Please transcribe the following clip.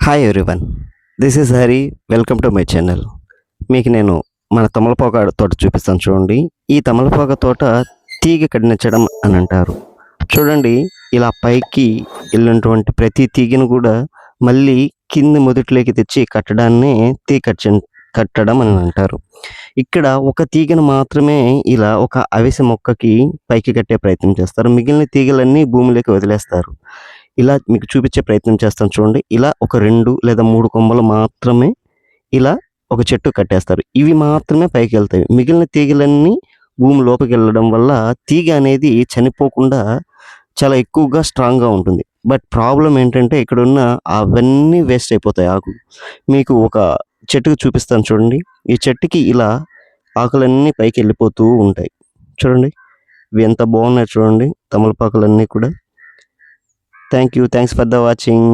Hi everyone, this is Hari. Welcome to my channel. మీకు నేను మన తమలపాకు తోట చూపిస్తాను చూడండి. ఈ తమలపాకు తోట తీగ కడినించడం అని అంటారు. చూడండి, ఇలా పైకి వెళ్ళినటువంటి ప్రతి తీగను కూడా మళ్ళీ కింది మొదట్లోకి తెచ్చి కట్టడాన్నే కట్టడం అని అంటారు. ఇక్కడ ఒక తీగను మాత్రమే ఇలా ఒక అవిసె మొక్కకి పైకి కట్టే ప్రయత్నం చేస్తారు. మిగిలిన తీగలన్నీ భూమిలోకి వదిలేస్తారు. ఇలా మీకు చూపించే ప్రయత్నం చేస్తాను చూడండి. ఇలా ఒక 2 లేదా 3 కొమ్మలు మాత్రమే ఇలా ఒక చెట్టు కట్టేస్తారు. ఇవి మాత్రమే పైకెళ్తాయి. మిగిలిన తీగలన్నీ భూమి లోపకెళ్ళడం వల్ల తీగ అనేది చనిపోకుండా చాలా ఎక్కువగా స్ట్రాంగ్‌గా ఉంటుంది. బట్ ప్రాబ్లమ్ ఏంటంటే ఇక్కడున్న అవన్నీ వేస్ట్ అయిపోతాయి ఆకులు. మీకు ఒక చెట్టుకు చూపిస్తాను చూడండి. ఈ చెట్టుకి ఇలా ఆకులన్నీ పైకెళ్ళిపోతూ ఉంటాయి. చూడండి, ఇవి ఎంత బాగున్నాయో చూడండి తమలపాకులన్నీ కూడా. Thank you. Thanks for the watching.